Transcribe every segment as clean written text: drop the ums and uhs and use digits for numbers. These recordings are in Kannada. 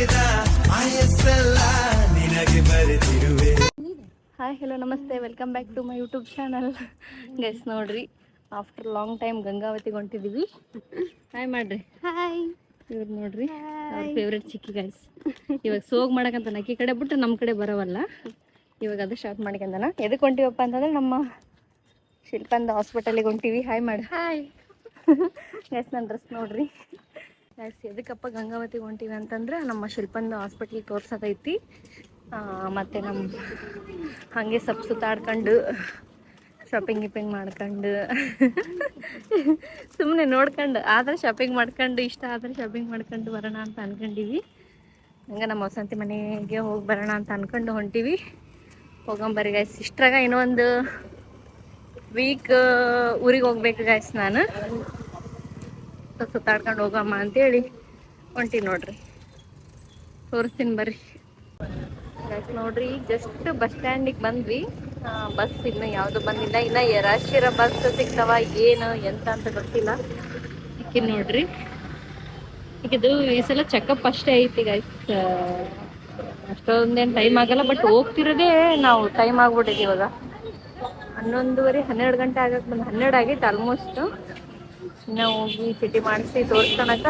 ಹಾಯ್ ಹಲೋ ನಮಸ್ತೆ, welcome back to my YouTube channel. Guys ನೋಡ್ರಿ, ಆಫ್ಟರ್ ಲಾಂಗ್ ಟೈಮ್ ಗಂಗಾವತಿಗೆ ಹೊಂಟಿದ್ದೀವಿ. ಹಾಯ್ ಮಾಡ್ರಿ. ಹಾಯ್. ಇವ್ರು ನೋಡ್ರಿ ಅವ್ರ ಫೇವ್ರೆಟ್ ಚಿಕ್ಕಿ ಗೈಸ್. ಇವಾಗ ಸೋಗ್ ಮಾಡಕಂತ ನಕ್ಕಿ ಕಡೆ ಬಿಟ್ಟು ನಮ್ಮ ಕಡೆ ಬರೋವಲ್ಲ. ಇವಾಗ ಅದು ಸ್ಟಾರ್ಟ್ ಮಾಡ್ಕೊಂಡನ. ಎದಕ್ಕೆ ಹೊಂಟಿವಪ್ಪ ಅಂತಂದ್ರೆ ನಮ್ಮ ಶಿಲ್ಪಂದ ಹಾಸ್ಪಿಟಲಿಗೆ ಹೊಂಟಿವಿ. ಹಾಯ್ ಮಾಡಿ. ಹಾಯ್ ಗೈಸ್, ನನ್ನ ಡ್ರೆಸ್ ನೋಡ್ರಿ ಗೈಸ್. ಎದಕ್ಕಪ್ಪ ಗಂಗಾವತಿಗೆ ಹೊಂಟಿವಿ ಅಂತಂದ್ರೆ ನಮ್ಮ ಶಿಲ್ಪಂದ ಹಾಸ್ಪಿಟ್ಲಿಗೆ ತೋರ್ಸೋದೈತಿ. ಮತ್ತು ನಮ್ಮ ಹಾಗೆ ಸ್ವಲ್ಪ ಸುತ್ತಾಡ್ಕೊಂಡು ಶಾಪಿಂಗ್ ಮಾಡ್ಕೊಂಡು ಸುಮ್ಮನೆ ನೋಡ್ಕೊಂಡು ಆದರೆ ಶಾಪಿಂಗ್ ಮಾಡ್ಕೊಂಡು ಇಷ್ಟ ಆದರೆ ಶಾಪಿಂಗ್ ಮಾಡ್ಕೊಂಡು ಬರೋಣ ಅಂತ ಅನ್ಕೊಂಡಿವಿ. ಹಂಗೆ ನಮ್ಮ ವಸಂತಿ ಮನೆಗೆ ಹೋಗಿ ಬರೋಣ ಅಂತ ಅಂದ್ಕೊಂಡು ಹೊಂಟಿವಿ. ಹೋಗಂಬರಿ ಗೈಸ್. ಇಷ್ಟ್ರಾಗ ಇನ್ನೊಂದು ವೀಕ್ ಊರಿಗೆ ಹೋಗ್ಬೇಕು ಗೈಸ್. ನಾನು ಸುತ್ತಾಡ್ಕೊಂಡು ಹೋಗಮ್ಮ ಅಂತೇಳಿ ಹೊಂಟಿವಿ ನೋಡ್ರಿ. ತೋರಿಸ್ತೀನಿ ಬರ್ರಿ ಗೈಸ್. ನೋಡ್ರಿ ಜಸ್ಟ್ ಬಸ್ ಸ್ಟ್ಯಾಂಡಿಗೆ ಬಂದ್ವಿ. ಬಸ್ ಇನ್ನು ಯಾವುದು ಬಂದಿಲ್ಲ. ಇನ್ನು ರಾಷ್ಟ್ರೀಯ ಬಸ್ ಸಿಗ್ತಾವ ಏನು ಎಂತ ಅಂತ ಗೊತ್ತಿಲ್ಲ. ಈಗ ನೋಡ್ರಿ, ಈಗಿದು ಈ ಸಲ ಚೆಕಪ್ ಅಷ್ಟೇ ಐತಿ ಗೈಸ್. ಅಷ್ಟೊಂದೇನು ಟೈಮ್ ಆಗಲ್ಲ. ಬಟ್ ಹೋಗ್ತಿರೋದೇ ನಾವು ಟೈಮ್ ಆಗ್ಬಿಟ್ಟಿದೆ ಇವಾಗ 11:30 12 ಗಂಟೆ ಆಗಕ್ಕೆ ಬಂದು 12 ಆಗೈತೆ ಆಲ್ಮೋಸ್ಟ್. ಇನ್ನು ಹೋಗಿ ಚೀಟಿ ಮಾಡಿಸಿ ತೋರಿಸ್ಕೊಳಕ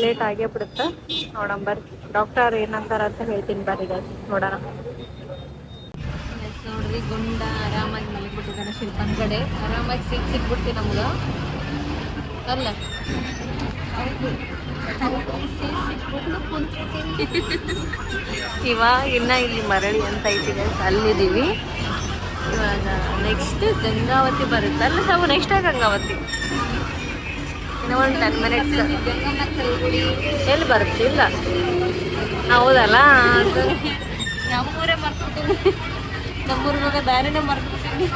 ಲೇಟ್ ಆಗೇ ಬಿಡುತ್ತೆ. ನೋಡೋಣ ಬರ್ರಿ, ಡಾಕ್ಟರ್ ಏನಂತಾರ ಅಂತ ಹೇಳ್ತೀನಿ ಬರ್ರಿ ಗೈಸ್, ನೋಡೋಣ. ನೋಡ್ರಿ, ಗುಂಡ ಆರಾಮಾಗಿ ಮಲಗಿಬಿಟ್ಟಿದ್ದಾನೆ ಶಿಲ್ಪನ್ ಕಡೆ. ಆರಾಮಾಗಿ ಸೀಟ್ ಸಿಕ್ಬಿಡ್ತಿ ನಮ್ಗೆ ಅಲ್ಲ. ಇವಾಗ ಇನ್ನ ಇಲ್ಲಿ ಮರಳಿ ಅಂತ ಐತಿ ಗೈಸ್, ಅಲ್ಲಿದ್ದೀವಿ. ಇವಾಗ ನೆಕ್ಸ್ಟ್ ಗಂಗಾವತಿ ಬರುತ್ತೆ ಅಲ್ಲ ನಾವು. ನೆಕ್ಸ್ಟ್ ಗಂಗಾವತಿ ಇನ್ನೂ ಒಂದು 10 ಮಿನಿಟ್ಸ್. ಎಲ್ಲಿ ಬರುತ್ತೆ? ಇಲ್ಲ ಹೌದಲ್ಲ, ಅದು ನಮ್ಮೂರೇ ಮರ್ತ್ಬಿಟ್ಟಿನಿ. ನಮ್ಮೂರಿಗೆ ಹೋಗೋ ದಾರಿನೇ ಮರ್ತ್ಬಿಟ್ಟಿನಿ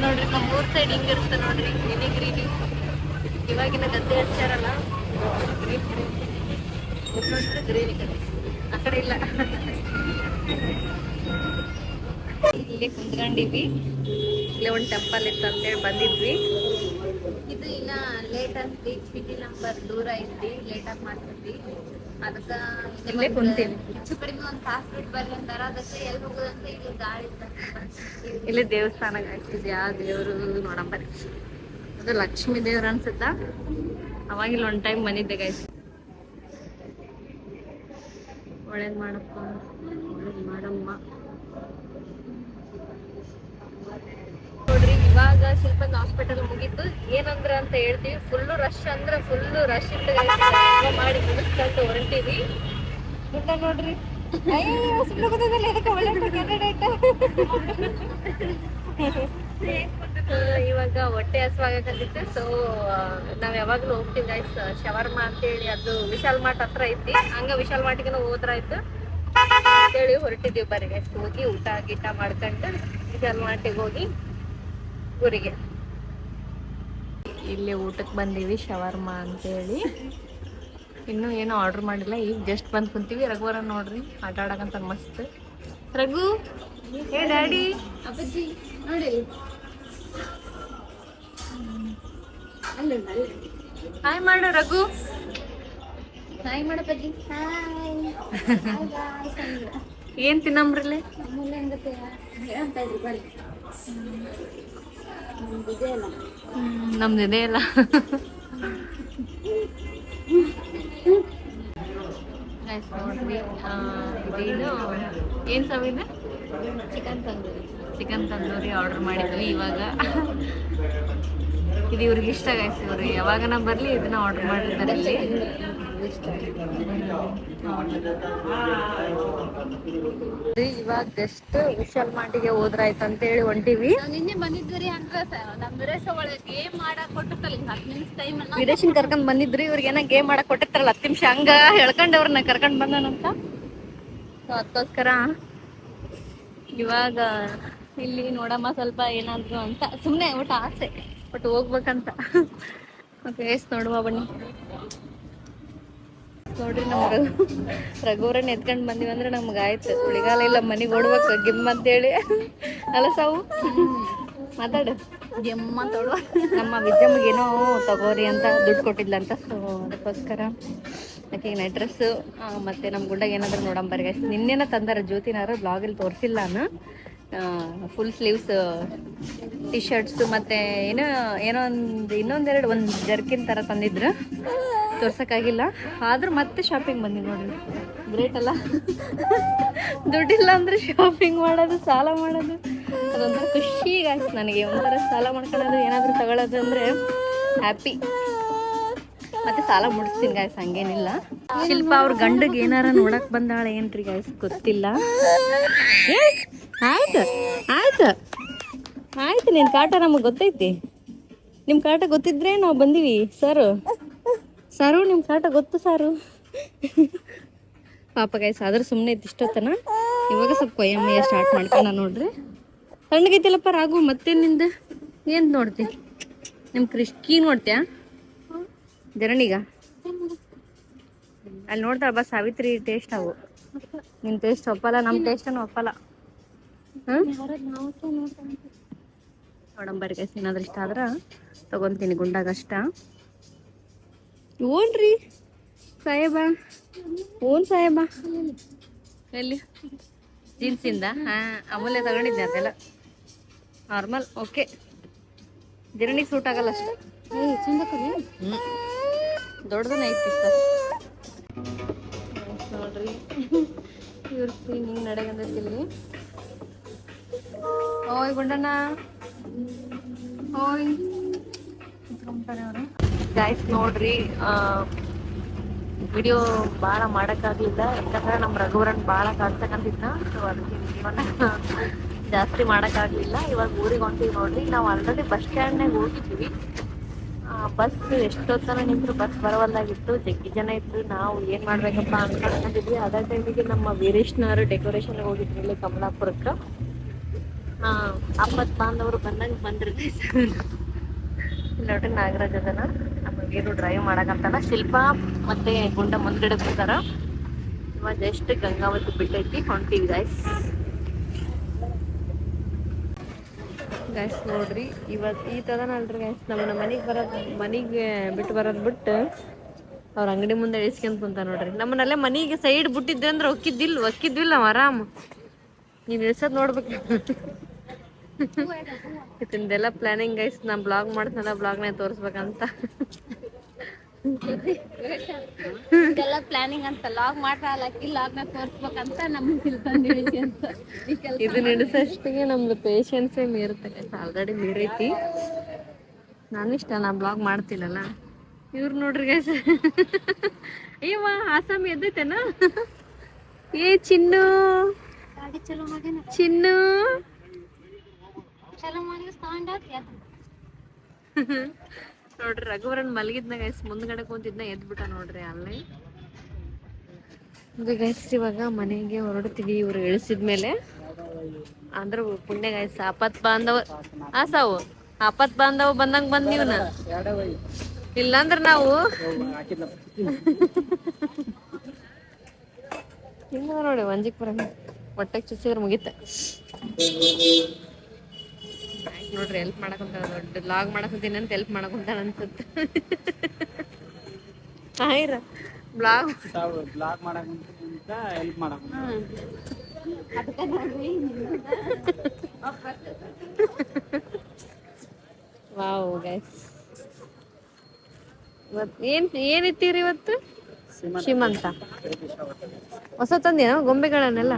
ನೋಡ್ರಿ. ನಮ್ಮೂರ್ ಸೈಡ್ ಹಿಂಗಿರುತ್ತೆ ನೋಡ್ರಿ, ಗ್ರೀನಿ ಗ್ರೀನಿ. ಇವಾಗಿನ ಗದ್ದೆ ಹಚ್ಚಾರಲ್ಲ, ನೋಡಿದ್ರೆ ಗ್ರೀನಿ ಕಡೆ. ಆ ಕಡೆ ಇಲ್ಲ. ಇಲ್ಲೇ ಕುಂತ್ಕೊಂಡಿವಿ. ಇಲ್ಲೇ ಒಂದು ಟೆಂಪಲ್ ಇತ್ತು ಅಂತೇಳಿ ಬಂದಿದ್ವಿ. ಇದು ಇನ್ನ ಲೇಟ್ ಆಗ್ತಿ, ಚೀಟಿ ನಂಬರ್ ದೂರ ಐತಿ, ಲೇಟಾಗಿ ಮಾಡ್ತೀವಿ. ಅದಕ್ಕೆ ಇಲ್ಲೇ ಕುಂತೀವಿ. ಹೆಚ್ಚು ಕಡಿಮೆ ಒಂದು ತಾಸು ಬಿಟ್ಟು ಬರ್ಲಿ ಅಂತಾರ. ಅದಕ್ಕೆ ಎಲ್ಲಿ ಹೋಗೋದಂತ ಇಲ್ಲಿ ಗಾಳಿ ಇಲ್ಲಿ ದೇವಸ್ಥಾನ ಆಗ್ತಿದೆ. ಆ ದೇವರು ನೋಡಂಬರಿ. ಅದು ಲಕ್ಷ್ಮೀ ದೇವ್ರ ಅನ್ಸುತ್ತ. ಅವಾಗಿಲ್ಲ ಒಂದು ಟೈಮ್ ಬಂದಿದ್ದೆ ಗೈಸ್. ಒಳ್ಳೇದು ಮಾಡಪ್ಪ, ಒಳ್ಳೇದು ಮಾಡಮ್ಮ. ನೋಡ್ರಿ, ಇವಾಗ ಶಿಲ್ಪನ್ ಹಾಸ್ಪಿಟಲ್ ಮುಗಿತು. ಏನಂದ್ರ ಅಂತ ಹೇಳ್ತೀವಿ, ಫುಲ್ಲು ರಶ್ ಅಂದ್ರೆ ಫುಲ್ಲು ರಶ್ ಇತ್ತು. ಮಾಡಿ ಮುಗಿಸ್ಕೊಂಡು ಹೊರಟಿವಿ. ಗುಡ್ಡ ನೋಡ್ರಿ, ಇವಾಗ ಹೊಟ್ಟೆ ಹಸುವಾಗಕತ್ತಿತ್ತು. ಸೊ ನಾವ್ ಯಾವಾಗ್ಲೂ ಹೋಗ್ತೀವಿ ಗೈಸ್ ಶವರ್ಮ ಅಂತೇಳಿ. ಅದು ವಿಶಾಲ್ ಮಾರ್ಟ್ ಹತ್ರ ಐತಿ. ಹಂಗ ವಿಶಾಲ್ ಮಾರ್ಟಿಗೆ ಹೋದ್ರಾಯ್ತು ಅಂತೇಳಿ ಹೊರಟಿದ್ದೀವಿ ಬರ್ರಿ ಗೈಸ್. ಹೋಗಿ ಊಟ ಗೀಟ ಮಾಡ್ಕೊಂಡು ವಿಶಾಲ್ ಮಾರ್ಟಿಗೆ ಹೋಗಿ ಊರಿಗೆ. ಇಲ್ಲಿ ಊಟಕ್ಕೆ ಬಂದೀವಿ, ಶವರ್ಮ ಅಂತೇಳಿ. ಇನ್ನೂ ಏನೋ ಆರ್ಡ್ರ್ ಮಾಡಿಲ್ಲ. ಈಗ ಜಸ್ಟ್ ಬಂದು ಕುಂತೀವಿ. ರಘುವರ ನೋಡ್ರಿ ಆಟ ಆಡಕಂತ ಮಸ್ತ್. ರಘು, ಹೇ ಡ್ಯಾಡಿ, ಅಪ್ಪಾಜಿ ನೋಡಿ. ಹಾಯ್ ಮಾಡು ರಘು. ಹಾಯ್ ಮಾಡಪ್ಪಾಜಿ. ಏನ್ ತಿನ್ನಂಬ್ರಲ್ಲೇ? ನಮ್ದಿದೆ ಅಲ್ಲ. ನೋಡ್ರಿ, ಇದೇನು ಏನು ಸವಿದೆ? ಚಿಕನ್ ತಂದೂರಿ ಆರ್ಡರ್ ಮಾಡಿದ್ವಿ ಇವಾಗ. ಇದು ಇವ್ರಿಗೆ ಇಷ್ಟ ಗೈಸ್. ಇವ್ರು ಯಾವಾಗನ ಬರಲಿ ಇದನ್ನ ಆರ್ಡರ್ ಮಾಡಿರ್ತಾರೆ ಇಲ್ಲಿ. ಇವಾಗ ಜಸ್ಟ್ ವಿಶಾಲ್ ಮಾರ್ಟಿಗೆ ಹೋದ್ರಾಯ್ತು ಅಂತೇಳಿ ಹೊಂಟಿವಿ. ನಿನ್ನೆ ಬಂದಿದ್ರಿ ಅಂದ್ರೆ ನಮ್ಮ ಗೇಮ್ ಮಾಡಕ್ ಕೊಟ್ಟಿರ್ತಲ್ಲ 10 ನಿಮಿಷ ಟೈಮ್. ವಿದೇಶಿನ ಕರ್ಕೊಂಡ್ ಬಂದಿದ್ರಿ. ಇವ್ರಿಗೆ ಏನೋ ಗೇಮ್ ಮಾಡಕ್ ಕೊಟ್ಟಿರ್ತಾರಲ್ಲ 10 ನಿಮಿಷ, ಹಂಗ ಹೇಳ್ಕೊಂಡು ಅವ್ರನ್ನ ಕರ್ಕೊಂಡ್ ಬಂದಾನಂತ. ಸೊ ಅದಕ್ಕೋಸ್ಕರ ಇವಾಗ ಇಲ್ಲಿ ನೋಡಮ್ಮ ಸ್ವಲ್ಪ ಏನಾದ್ರು ಅಂತ ಸುಮ್ಮನೆ ಒಟ್ಟು ಆಸೆ, ಬಟ್ ಹೋಗ್ಬೇಕಂತ. ಓಕೆ ಎಷ್ಟು ನೋಡುವ ಬನ್ನಿ. ನೋಡ್ರಿ, ನಮ್ಗೆ ರಘುವರನ್ನ ಎತ್ಕೊಂಡು ಬಂದಿವಂದ್ರೆ ನಮ್ಗೆ ಆಯ್ತು. ಉಳಿಗಾಲ ಇಲ್ಲ, ಮನೆಗೆ ಓಡ್ಬೇಕು ಗಿಮ್ ಅಂತೇಳಿ ಅಲ್ಲ ಸಾವು. ಮಾತಾಡು. ನಮ್ಮ ವಿಜಯಮ್ಮಗೆ ಏನೋ ತಗೋರಿ ಅಂತ ದುಡ್ಡು ಕೊಟ್ಟಿದ್ಲಂತ. ಸೊ ಅದಕ್ಕೋಸ್ಕರ ಆಕೆಗೆ ನೈಟ್ ಡ್ರೆಸ್ಸು ಮತ್ತು ನಮ್ಮ ಗುಂಡಾಗ ಏನಾದರೂ ನೋಡಂಬರಿ ಗೈಸ್. ನಿನ್ನೆನ ತಂದಾರ ಜ್ಯೋತಿನಾರು, ಬ್ಲಾಗಲ್ಲಿ ತೋರಿಸಿಲ್ಲ ನಾನು. ಫುಲ್ ಸ್ಲೀವ್ಸ್ ಟಿ ಶರ್ಟ್ಸು ಮತ್ತು ಇನ್ನೊಂದೆರಡು ಒಂದು ಜರ್ಕಿನ್ ಥರ ತಂದಿದ್ರು, ತೋರ್ಸೋಕ್ಕಾಗಿಲ್ಲ. ಆದರೂ ಮತ್ತೆ ಶಾಪಿಂಗ್ ಬಂದಿ ನೋಡ್ರಿ, ಗ್ರೇಟ್ ಅಲ್ಲ. ದುಡ್ಡಿಲ್ಲ ಅಂದರೆ ಶಾಪಿಂಗ್ ಮಾಡೋದು, ಸಾಲ ಮಾಡೋದು, ಅದೊಂಥರ ಖುಷಿ ಗಾಯ್ಸ್ ನನಗೆ. ಒಂಥರ ಸಾಲ ಮಾಡ್ಕೊಳ್ಳೋದು, ಏನಾದರೂ ತಗೊಳ್ಳೋದು ಅಂದರೆ ಹ್ಯಾಪಿ. ಮತ್ತು ಸಾಲ ಮುಡಿಸ್ತೀನಿ ಗಾಯ್ಸ್, ಹಂಗೇನಿಲ್ಲ. ಶಿಲ್ಪ ಅವ್ರ ಗಂಡಿಗೆ ಏನಾರ ನೋಡಕ್ಕೆ ಬಂದಾಳೆ ಏನ್ರಿ ಗಾಯ್ಸ್, ಗೊತ್ತಿಲ್ಲ. ಆಯ್ತು ಆಯ್ತು ಆಯ್ತು, ನಿನ್ನ ಕಾಟ ನಮಗೆ ಗೊತ್ತೈತಿ. ನಿಮ್ಮ ಕಾಟ ಗೊತ್ತಿದ್ರೆ ನಾವು ಬಂದೀವಿ. ಸಾರು ನಿಮ್ಮ ಕಾಟ ಗೊತ್ತು ಸಾರು. ಪಾಪ ಗಾಯ್ಸ್, ಆದ್ರೆ ಸುಮ್ಮನೆ ಇತ್ತು ಇಷ್ಟೊತ್ತನ. ಇವಾಗ ಸ್ವಲ್ಪ ಕೊಯ್ಯಮ್ಮಯ್ಯ ಸ್ಟಾರ್ಟ್ ಮಾಡ್ಕೊಂಡ ನೋಡ್ರಿ. ತಣ್ಣಗೈತಿಲ್ಲಪ್ಪ ರಾಗು, ಮತ್ತೇನು ನಿಂದು ಏನು ನೋಡ್ತಿ? ನಿಮ್ಮ ಕೀ ನೋಡ್ತೀಯಾ ಜರಣೀಗ? ಅಲ್ಲಿ ನೋಡ್ತಾಳ ಬಾ ಸಾವಿತ್ರಿ ಟೇಸ್ಟ್ ಅವು. ನಿನ್ನ ಟೇಸ್ಟ್ ಒಪ್ಪಲ್ಲ, ನಮ್ಮ ಟೇಸ್ಟನ್ನು ಒಪ್ಪಲ್ಲ. ನೋಡಂಬರಿ ಗೈಸ್, ಏನಾದ್ರು ಇಷ್ಟ ಆದ್ರೆ ತಗೊತೀನಿ ಗುಂಡಾಗಷ್ಟ. ಓನ್ರಿ ಸಾಹೇಬ, ಓನ್ ಸಾಹೇಬ ಎಲ್ಲಿ ಜೀನ್ಸಿಂದ? ಅಮೂಲ್ಯ ತಗೊಂಡಿದ್ದೆ, ಅದೆಲ್ಲ ನಾರ್ಮಲ್. ಓಕೆ, ಗಿರಣಿಗೆ ಸೂಟ್ ಆಗಲ್ಲ ಅಷ್ಟೆ. ದೊಡ್ಡದನ್ನ ಐತಿ ಸರ್ ನೋಡ್ರಿ. ಇವ್ರ ಹಿಂಗೆ ನಡೆಗಂದೈತಿಲ್ಲಿ. ಓಯ್ ಗುಂಡಣ್ಣ, ಓಯ್ ಅವರು ಗಾಯ್ಸ್ ನೋಡ್ರಿ. ವಿಡಿಯೋ ಭಾಳ ಮಾಡೋಕ್ಕಾಗಲಿಲ್ಲ, ಯಾಕಂದ್ರೆ ನಮ್ಮ ರಘುವರನ್ ಭಾಳ ಕಾಡ್ಸಕ್ಕಂತಿದ್ದ. ಸೊ ಅದಕ್ಕೆ ವಿಡಿಯೋನ ಜಾಸ್ತಿ ಮಾಡೋಕ್ಕಾಗಲಿಲ್ಲ. ಇವಾಗ ಊರಿಗೆ ಹೊಂಟೀವಿ ನೋಡ್ರಿ. ನಾವು ಆಲ್ರೆಡಿ ಬಸ್ ಸ್ಟ್ಯಾಂಡ್ನಾಗ ಹೋಗಿದ್ವಿ. ಬಸ್ ಎಷ್ಟೊತ್ತನ ನಿಂತರು ಬಸ್ ಬರವಲ್ಲಾಗಿತ್ತು, ಜಗ್ಗಿ ಜನ ಇತ್ತು. ನಾವು ಏನು ಮಾಡ್ಬೇಕಪ್ಪ ಅನ್ಕೊಂಡಿದ್ವಿ. ಅದೇ ಟೈಮಿಗೆ ನಮ್ಮ ವೀರೇಶ್ನವರು ಡೆಕೋರೇಷನ್ ಹೋಗಿದ್ವಿ ಇಲ್ಲಿ ಕಮಲಾಪುರಕ್ಕೆ. ಅಪ್ಪತ್ ಬಾಂಧವರು ಬಂದಂಗೆ ಬಂದ್ರಿ. ನೋಡ್ರಿ ನಾಗರಾಜ್ ಅದನ, ನಮ್ಮ ವೀರು ಡ್ರೈವ್ ಮಾಡಕಂತಾನ. ಶಿಲ್ಪ ಮತ್ತೆ ಗುಂಡ ಮುಂದ್ಗಡೆ ಬರ್ತಾರ. ಇವಾಗ ಜಸ್ಟ್ ಗಂಗಾವತಿ ಬಿಟ್ಟೈತಿ, ಹೊಂಟೀವಿ ಗಾಯ್ಸ್. ನೋಡ್ರಿ ಇವತ್ತು ಈ ತದನಲ್ರಿ ಗಾಯ್ಸ್, ನಮ್ಮ ಮನೆಗೆ ಬಿಟ್ಟು ಬರೋದು ಅವ್ರ ಅಂಗಡಿ ಮುಂದೆ ಇಳಿಸ್ಕೊಂತ ಕುಂತ ನೋಡ್ರಿ. ನಮ್ಮನ್ನಲ್ಲೇ ಮನೆಗೆ ಸೈಡ್ ಬಿಟ್ಟಿದ್ದೆ ಅಂದ್ರೆ ಒಕ್ಕಿದ್ವಿಲ್ಲ ನಾವು ಆರಾಮ್. ನೀವು ಇಳ್ಸೋದು ನೋಡ್ಬೇಕು. ಇದೆಲ್ಲ ಪ್ಲಾನಿಂಗ್ ಗೈಸ್. ನಾ ಬ್ಲಾಗ್ ಮಾಡ್ತಾನ, ಬ್ಲಾಗ್ನೇ ತೋರಿಸ್ಬೇಕಂತ. ಇದೆಲ್ಲ ಪ್ಲಾನಿಂಗ್ ಅಂತ, ಲಾಗ್ ಮಾಡ್ತಾರಲ್ಲ ಲಾಗ್ನ ತೋರಿಸ್ಬೇಕಂತ ನಮ್ಗೆ ಇದು ನಡೆಸೋಷ್ಟಿಗೆ ನಮ್ದು ಪೇಷನ್ಸೇ ಮೀರುತ್ತೆ. ಆಲ್ರೆಡಿ ಮೀರೈತಿ. ನಾನಿಷ್ಟ, ನಾ ಬ್ಲಾಗ್ ಮಾಡ್ತೀನಲ್ಲ. ಇವ್ರು ನೋಡ್ರಿ ಗೈಸ್, ಅಯ್ಯವ್ವ ಆಸಾಮಿ ಎದ್ದೈತೇನ? ಏ ಚಿನ್ನು ಚಿನ್ನು ನೋಡ್ರಿ, ರಘುವರನ್ ಮಲಗಿದ್ನ ಗೈಸ್, ಮುಂದ್ಗಡೆ ಕುಂತಿದ್ನ ಎದ್ಬಿಟ್ಟ ನೋಡ್ರಿ ಅಲ್ಲೇ. ಗೈಸ್ ಇವಾಗ ಮನೆಗೆ ಹೊರಡ್ತೀವಿ ಇವ್ರು ಇಳಿಸಿದ್ಮೇಲೆ. ಅಂದ್ರ ಪುಣ್ಯ ಗೈಸ್, ಆಪತ್ ಬಾಂಧವ ಆಸಾವು ಆಪತ್ ಬಾಂಧವ ಬಂದಂಗ ಬಂದ್ ನೀವ್ನ. ಇಲ್ಲಾಂದ್ರ ನಾವು ಹಿಂಗ ನೋಡಿ ವಂಜಿಕ್ ಬರ ಹೊಟ್ಟೆಗೆ ಚುಚ್ಚಿದ್ರೆ ಮುಗಿತ. ನೋಡ್ರಿ ಹೆಲ್ಪ್ ಮಾಡಕಂತ, ದೊಡ್ಡ ಲಾಗ್ ಮಾಡಕಂತೀನಿ ಅಂತ ಹೆಲ್ಪ್ ಮಾಡಕಂತಾನ ಅನ್ಸುತ್ತೆ. ಆಯ್ರ ಬ್ಲಾಗ್ ಮಾಡಕಂತ ಹೆಲ್ಪ್ ಮಾಡಕ. ವಾವ್ ಗೈಸ್, ಏನಿತ್ತೀರಿ ಇವತ್ತು? ಶ್ರೀಮಂತ ಹೊಸ ತಂದೇನೋ ಗೊಂಬೆಗಳನ್ನೆಲ್ಲ.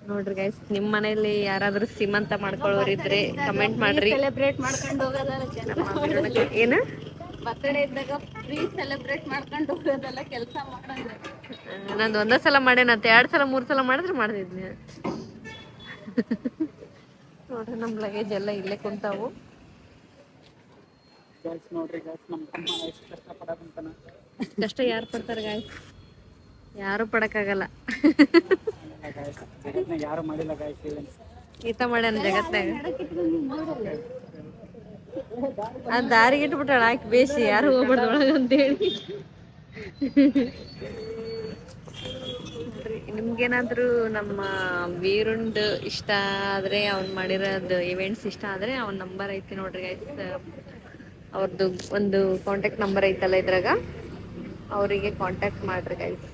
ನೋಡ್ರಿ ಗೈಸ್, ನಿಮ್ಮ ಮನೇಲಿ ಯಾರಾದ್ರೂ ಸೀಮಂತ ಮಾಡ್ಕೊಳ್ಳೋರಿದ್ರೆ ಕಮೆಂಟ್ ಮಾಡ್ರಿ. ಸೆಲೆಬ್ರೇಟ್ ಮಾಡ್ಕೊಂಡು ಹೋಗೋದಲ್ಲ ಏನು ಬರ್ತಡೇ ಇದ್ದಾಗ ಫ್ರೀ ಸೆಲೆಬ್ರೇಟ್ ಮಾಡ್ಕೊಂಡು ಹೋಗೋದಲ್ಲ ಕೆಲಸ ಮಾಡೋದು. ನಂದು ಒಂದೇ ಸಲ ಮಾಡೇನಂತ, 2 ಸಲ 3 ಸಲ ಮಾಡಿದ್ರೆ ಮಾಡ್ತಿದ್ನಿ. ನೋಡ್ರಿ ನಮ್ ಲಗೇಜ್ ಎಲ್ಲ ಇಲ್ಲೇ ಕುಂತಾವು. ಕಷ್ಟ ಯಾರು ಪಡ್ತಾರ ಗಾಯ್ಸ್? ಯಾರು ಪಡಕ್ಕಾಗಲ್ಲ. ಈತ ಮಾಡ್ಯಾನ ಜಗತ್ನಾಗ. ಆ ದಾರಿಗೆ ಇಟ್ಬಿಟ್ಟಾಳ ಆಕಿ ಬೇಸಿ, ಯಾರು ಹೋಗ್ಬಾರ್ದು ಒಳಗ ಅಂತೇಳಿ. ನೋಡ್ರಿ, ನಿಮ್ಗೇನಾದ್ರೂ ನಮ್ಮ ವೀರುಂಡ್ ಇಷ್ಟ ಆದ್ರೆ, ಅವ್ನ್ ಮಾಡಿರೋದು ಇವೆಂಟ್ಸ್ ಇಷ್ಟ ಆದ್ರೆ ಅವ್ನ ನಂಬರ್ ಐತಿ ನೋಡ್ರಿ ಗೈಸ್. ಅವ್ರದ್ದು ಒಂದು ಕಾಂಟ್ಯಾಕ್ಟ್ ನಂಬರ್ ಐತಲ್ಲ ಇದ್ರಾಗ, ಅವರಿಗೆ ಕಾಂಟ್ಯಾಕ್ಟ್ ಮಾಡ್ರಿ ಗೈಸ್.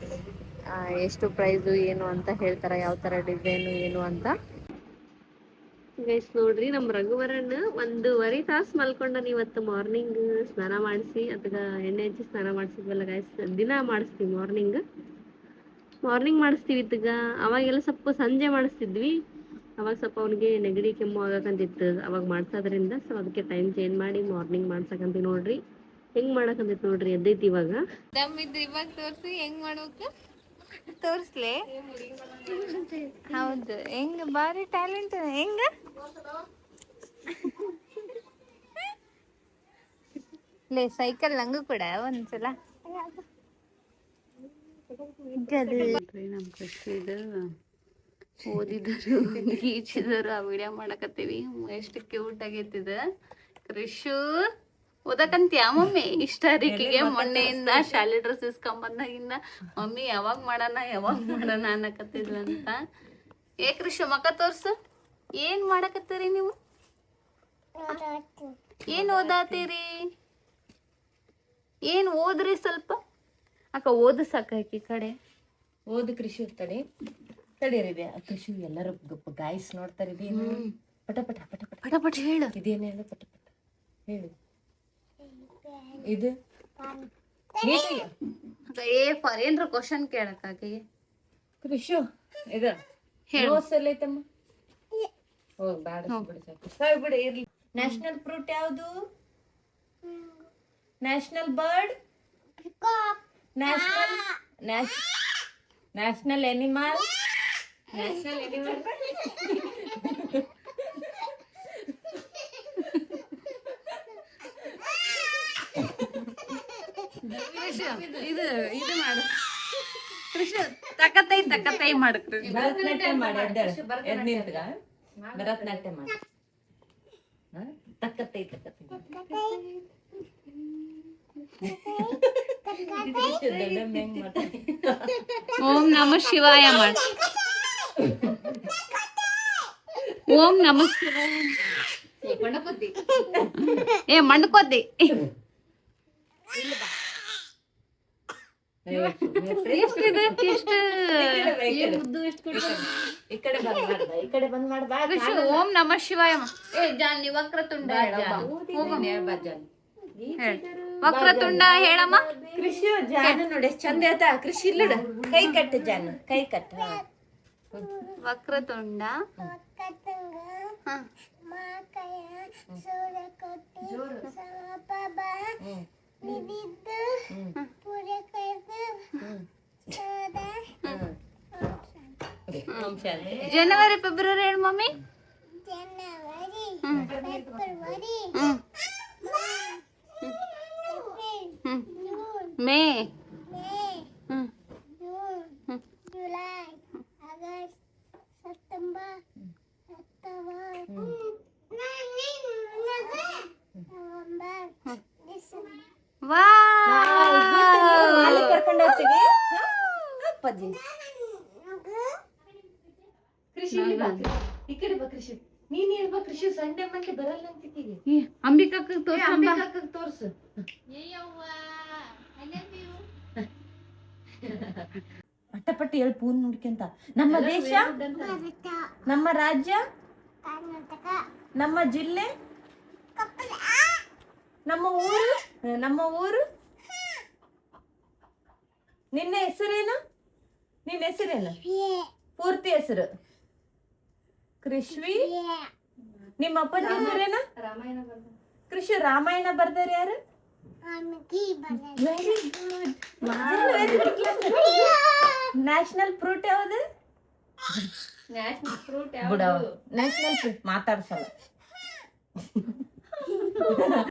ಎಷ್ಟು ಪ್ರೈಸು ಏನು ಅಂತ ಹೇಳ್ತಾರ, ಯಾವ ತರ ಡಿಸೈನು ಏನು ಅಂತ. ಗೈಸ್ ನೋಡ್ರಿ, ನಮ್ಮ ರಘುವರನ್ 1.5 ತಾಸು ಮಲ್ಕೊಂಡನ ಇವತ್ತು. ಮಾರ್ನಿಂಗ್ ಸ್ನಾನ ಮಾಡಿಸಿ ಅದಕ್ಕ ಎಣ್ಣೆ ಹಚ್ಚಿ ಸ್ನಾನ ಮಾಡಿಸಿದ್ವಲ್ಲ ಗೈಸ್, ದಿನ ಮಾಡಿಸ್ತೀವಿ ಮಾರ್ನಿಂಗ್ ಮಾಡಿಸ್ತೀವಿ ಇತ್ತಗ. ಅವಾಗೆಲ್ಲ ಸ್ವಲ್ಪ ಸಂಜೆ ಮಾಡಿಸ್ತಿದ್ವಿ, ಅವಾಗ ಸ್ವಲ್ಪ ಅವ್ನಿಗೆ ನೆಗಡಿ ಕೆಮ್ಮು ಆಗಕಂತಿತ್ತು, ಅವಾಗ ಮಾಡ್ಸೋದ್ರಿಂದ ಸೊ ಅದಕ್ಕೆ ಟೈಮ್ ಚೇಂಜ್ ಮಾಡಿ ಮಾರ್ನಿಂಗ್ ಮಾಡ್ಸಕಂತೀವಿ ನೋಡ್ರಿ. ಹೆಂಗ್ ಮಾಡಕಂತೈತಿ ನೋಡ್ರಿ, ಎದ್ದೈತಿ ಇವಾಗ. ಇವಾಗ ತೋರ್ಸಿ ಹೆಂಗ್ ಮಾಡ್ಬೇಕು, ತೋರ್ಸ್ಲೆ. ಹೌದು, ಹೆಂಗ ಬಾರಿ ಟ್ಯಾಲೆಂಟ್. ಹೆಂಗ ಲೇ ಸೈಕಲ್ ನಂಗೂ ಕೂಡ ಒಂದ್ಸಲ. ನಮ್ ಕೃಷಿ ಓದಿದರು ಗೀಚಿದರು ಆ ವಿಡಿಯೋ ಮಾಡಕತ್ತೀವಿ. ಎಷ್ಟು ಕ್ಯೂಟ್ ಆಗೈತಿದ. ಕೃಷು ಓದಕಂತೀಯ ಮಮ್ಮಿ? ಇಷ್ಟ ರೀಕಿಗೆ ಮೊನ್ನೆಯಿಂದ ಶಾಲೆ ಡ್ರೆಸ್ ಇಸ್ಕೊಂಬಂದಾಗಿಂದ ಮಮ್ಮಿ ಯಾವಾಗ ಮಾಡೋಣ ಅನ್ನಕತ್ತಿದ್ಲಂತ. ಏ ಕೃಷು ಮಕ್ಕ ತೋರ್ಸು, ಏನ್ ಮಾಡಕತ್ತೀರಿ ನೀವು? ಏನ್ ಓದಾತೀರಿ? ಏನ್ ಓದ್ರಿ ಸ್ವಲ್ಪ ಅಕ್ಕ, ಓದಿಸಾಕ ಈ ಕಡೆ ಓದು ಕೃಷಿ ತಡೀರಿದೆ. ಕೃಷಿ ಎಲ್ಲರೂ ಗಾಯಸ್ ನೋಡ್ತಾರೆ. ಇದೇನು? ಪಟ ಪಟ ಪಟ ಪಟ ಪಟ ಪಟ ಹೇಳು. ಇದೇನು ಹೇಳು? ಪಟ ಪಟ ಹೇಳು. ಇದು ಏ ಫಾರ್ ಏನ್ರ ಕ್ವಶನ್ ಕೇಳಕ್ಕ ಆಕೆಗೆ. ಕೃಷಿ ಇದು ನೋಸಲ್ಲ ಐತಮ್ಮ. ಹೋಗ್ ಬ್ಯಾಡ ಬಿಡಿ, ಇರ್ಲಿ. ನ್ಯಾಷನಲ್ ಫ್ರೂಟ್ ಯಾವುದು? National bird? National animal? ಇದು ಮಾಡು ಕೃಷ್ಣ. ತಕತೈ ಮಾಡು. ಭರತನಾಟ್ಯ ಮಾಡಿ. ಎದ್ ನಿಂತ್ಗ ಭರತನಾಟ್ಯ ಮಾಡಿ. ತಕ್ಕತ್ತೈ ಓಂ ನಮ ಶಿವಾಯ ಮಾಡ. ಓಂ ನಮ ಶಿವಾಯ. ಏ ಮಂಡ್ಕೋತಿ. ಓಂ ನಮ ಶಿವಾಯ. ಏ ಜಾನ್, ನೀ ವಕ್ರತುಂಡ ವಕ್ರತುಂಡ ಹೇಳಮ್ಮ. ಕೃಷಿ ಜಾನ ನೋಡಿ ಚಂದ ಆಯ್ತಾ? ಕೃಷಿ ಇಲ್ಲ, ಕೈ ಕಟ್ಟು ಜಾನ, ಕೈ ಕಟ್ಟು. ವಕ್ರತುಂಡ ಜನವರಿ ಫೆಬ್ರವರಿ ಹೇಳು mummy. May, July, August, September, October, November, December. ಕರ್ಕೊಂಡು ಹೋಗ್ತೀವಿ ಅಪ್ಪಾಜಿ. ಕೃಷಿ ಈ ಕಡೆ ಬಾ. ಕೃಷಿ ನೀನ್ ಹೇಳ್ಬಾ. ಕೃಷಿ ಸಂಡೆ ಮಂಡೆ ಬರಲ್ಲ ಅಂತಿದ್ದೀವಿ. ಅಂಬಿಕಕ್ಕ ತೋರ್ಸು. ಪಟ್ಟ ಹೇಳಿ ಪೂನ್ ನೋಡ್ಕೊಂತ. ನಮ್ಮ ದೇಶ, ನಮ್ಮ ರಾಜ್ಯ, ನಮ್ಮ ಜಿಲ್ಲೆ, ನಮ್ಮ ಊರು. ನಿನ್ನ ಹೆಸರೇನು? ಪೂರ್ತಿ ಹೆಸರು? ಕೃಷ್ವಿ. ನಿಮ್ಮ ಅಪ್ಪನ ಹೆಸರೇನು? ಕೃಷಿ ರಾಮಾಯಣ ಬರ್ದಾರ ಯಾರು? Very good. ನ್ಯಾಷನಲ್ ಫ್ರೂಟ್ ಯಾವುದು? National fruit ಮಾತಾಡ್ಸಲ್ಲ.